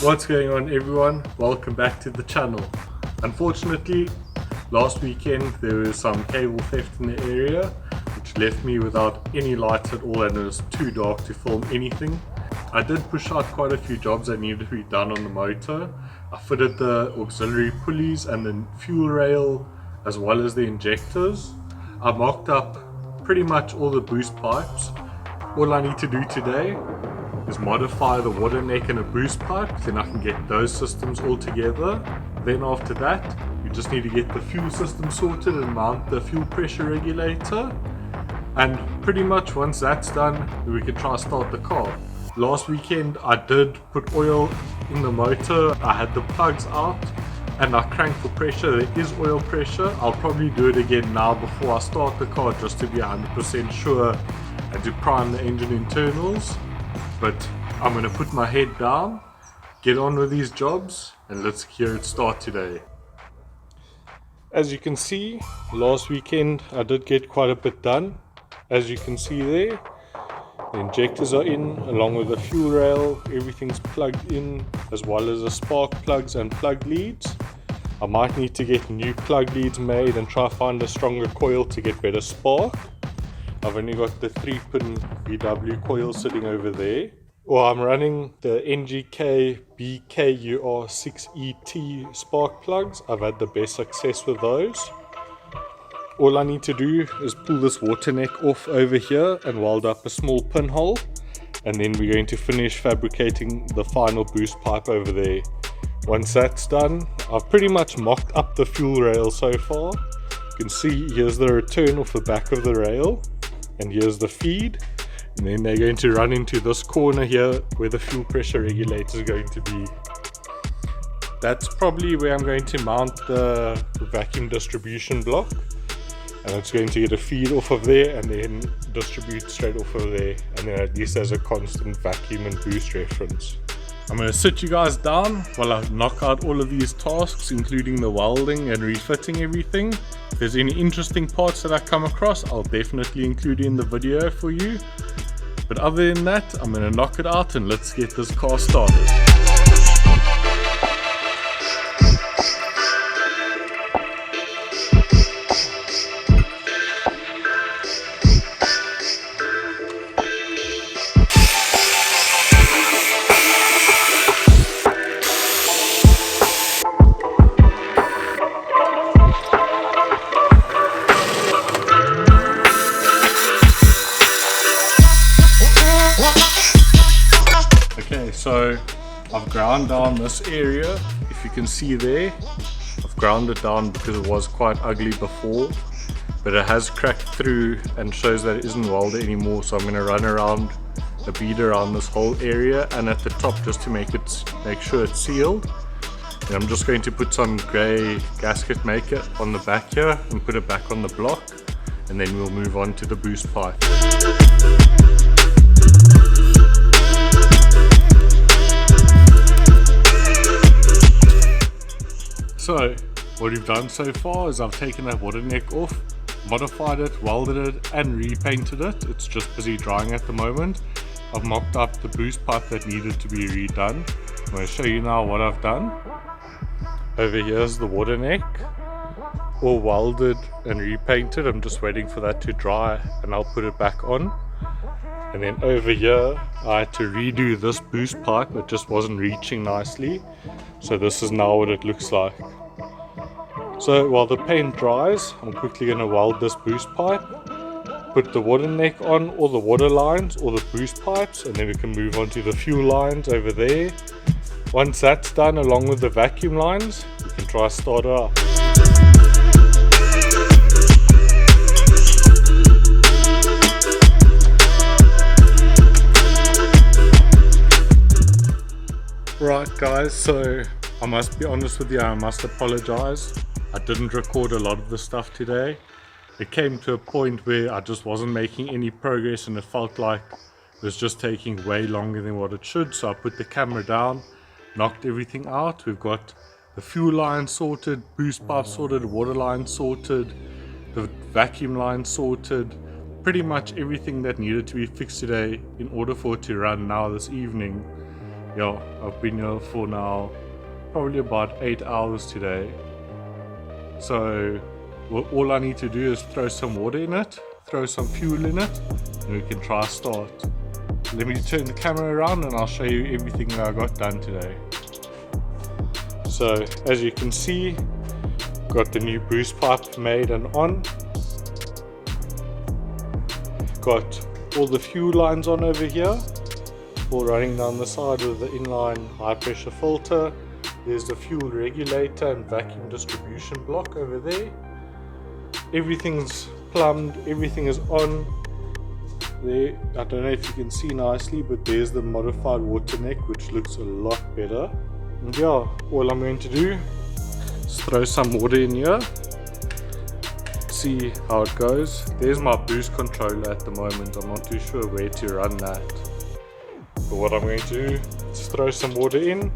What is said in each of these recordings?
What's going on, everyone? Welcome back to the channel. Unfortunately, last weekend there was some cable theft in the area which left me without any lights at all and it was too dark to film anything. I did push out quite a few jobs that needed to be done on the motor. I fitted the auxiliary pulleys and the fuel rail as well as the injectors. I mocked up pretty much all the boost pipes. All I need to do today is modify the water neck and a boost pipe, then I can get those systems all together. Then after that, you just need to get the fuel system sorted and mount the fuel pressure regulator. And pretty much once that's done, we can try to start the car. Last weekend I did put oil in the motor. I had the plugs out and I cranked for pressure. There is oil pressure. I'll probably do it again now before I start the car just to be 100% sure and to prime the engine internals. But I'm going to put my head down, get on with these jobs, and let's hear it start today. As you can see, last weekend I did get quite a bit done. As you can see there, the injectors are in along with the fuel rail, everything's plugged in as well as the spark plugs and plug leads. I might need to get new plug leads made and try to find a stronger coil to get better spark. I've only got the 3-pin VW coil sitting over there. Well, I'm running the NGK BKUR6ET spark plugs. I've had the best success with those. All I need to do is pull this water neck off over here and weld up a small pinhole. And then we're going to finish fabricating the final boost pipe over there. Once that's done, I've pretty much mocked up the fuel rail so far. You can see here's the return off the back of the rail. And here's the feed, and then they're going to run into this corner here where the fuel pressure regulator is going to be. That's probably where I'm going to mount the vacuum distribution block, and it's going to get a feed off of there and then distribute straight off of there, and then at least as a constant vacuum and boost reference. I'm going to sit you guys down while I knock out all of these tasks, including the welding and refitting everything. If there's any interesting parts that I come across, I'll definitely include in the video for you. But other than that, I'm going to knock it out and let's get this car started. So I've ground down this area. If you can see there, I've ground it down because it was quite ugly before, but it has cracked through and shows that it isn't welded anymore. So I'm going to run around a bead around this whole area and at the top just to make sure it's sealed. And I'm just going to put some grey gasket maker on the back here and put it back on the block, and then we'll move on to the boost pipe. So, what we've done so far is I've taken that water neck off, modified it, welded it and repainted it. It's just busy drying at the moment. I've mocked up the boost pipe that needed to be redone. I'm going to show you now what I've done. Over here is the water neck, all welded and repainted. I'm just waiting for that to dry and I'll put it back on. And then over here I had to redo this boost pipe, it just wasn't reaching nicely. So this is now what it looks like. So while the paint dries, I'm quickly going to weld this boost pipe, put the water neck on all the water lines, all the boost pipes, and then we can move on to the fuel lines over there. Once that's done along with the vacuum lines, we can try to start it up. Right guys, so I must be honest with you, I must apologize. I didn't record a lot of the stuff today. It came to a point where I just wasn't making any progress and it felt like it was just taking way longer than what it should. So I put the camera down, knocked everything out. We've got the fuel line sorted, boost pipe sorted, water line sorted, the vacuum line sorted. Pretty much everything that needed to be fixed today in order for it to run now this evening. yeah, I've been here for now probably about 8 hours today. So all I need to do is throw some water in it, throw some fuel in it, and we can try start. Let me turn the camera around and I'll show you everything that I got done today. So as you can see, got the new boost pipe made and on. Got all the fuel lines on over here, all running down the side with the inline high pressure filter. There's the fuel regulator and vacuum distribution block over there. Everything's plumbed, everything is on there. I don't know if you can see nicely, but there's the modified water neck, which looks a lot better. And yeah, all I'm going to do is throw some water in here, see how it goes. There's my boost controller at the moment. I'm not too sure where to run that, but what I'm going to do is throw some water in.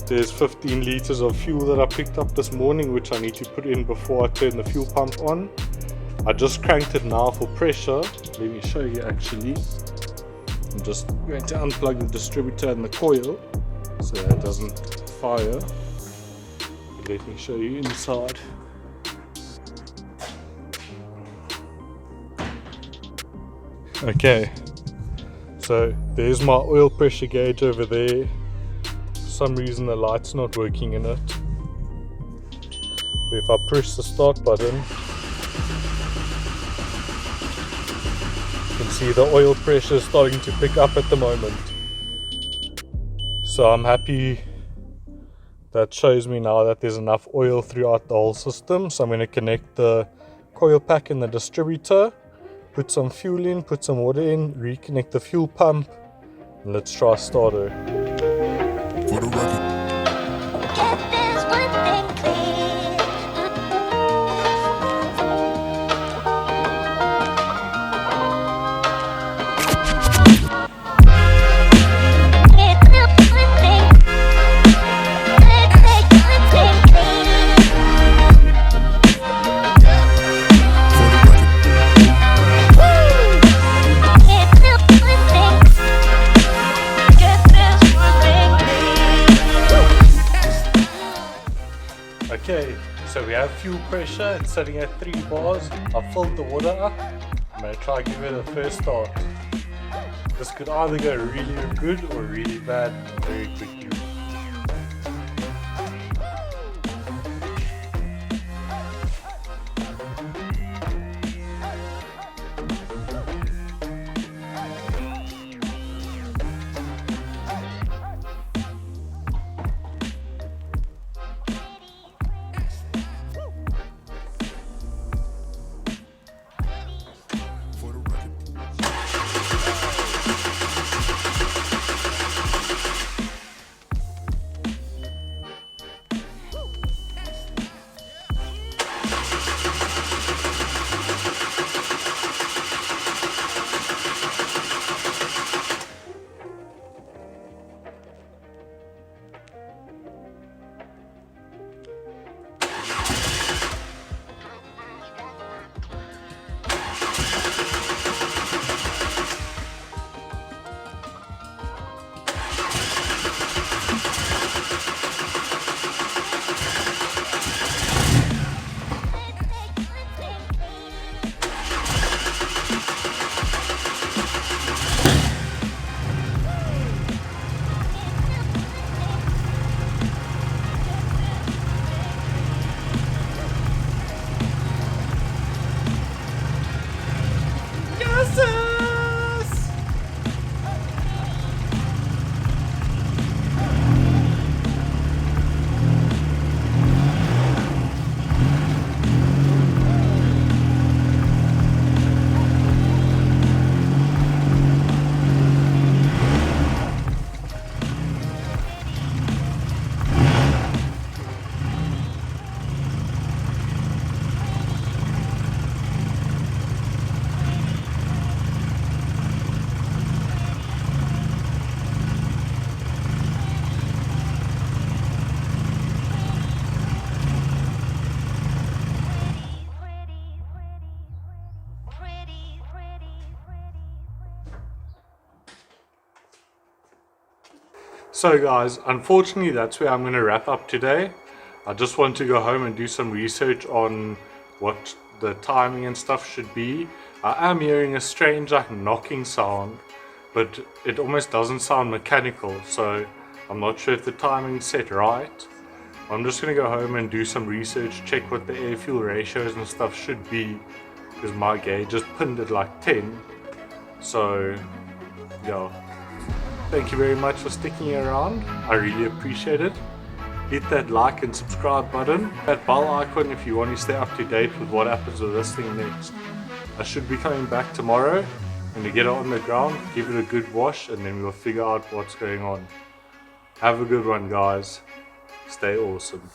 There's 15 liters of fuel that I picked up this morning, which I need to put in before I turn the fuel pump on. I just cranked it now for pressure. Let me show you actually. I'm just going to unplug the distributor and the coil so that it doesn't fire. Let me show you inside. Okay, so there's my oil pressure gauge over there. For some reason the light's not working in it. But if I push the start button, you can see the oil pressure is starting to pick up at the moment. So I'm happy. That shows me now that there's enough oil throughout the whole system. So I'm going to connect the coil pack in the distributor, put some fuel in, put some water in, reconnect the fuel pump, and let's try starter. For the record. Get this one thing clear. Get this one thing. Let's make one thing clear. For the record. Get this one thing. Get this one thing clear. Okay, so we have fuel pressure. It's sitting at 3 bars. I've filled the water up. I'm going to try give it a first start. This could either go really good or really bad very quickly. For the record. So guys, unfortunately that's where I'm going to wrap up today. I just want to go home and do some research on what the timing and stuff should be. I am hearing a strange like knocking sound, but it almost doesn't sound mechanical, so I'm not sure if the timing's set right. I'm just going to go home and do some research, check what the air fuel ratios and stuff should be, because my gauge just pinned at like 10. So yeah, thank you very much for sticking around. I really appreciate it. Hit that like and subscribe button, that bell icon if you want to stay up to date with what happens with this thing next. I should be coming back tomorrow and to get it on the ground, give it a good wash, and then we'll figure out what's going on. Have a good one guys. Stay awesome.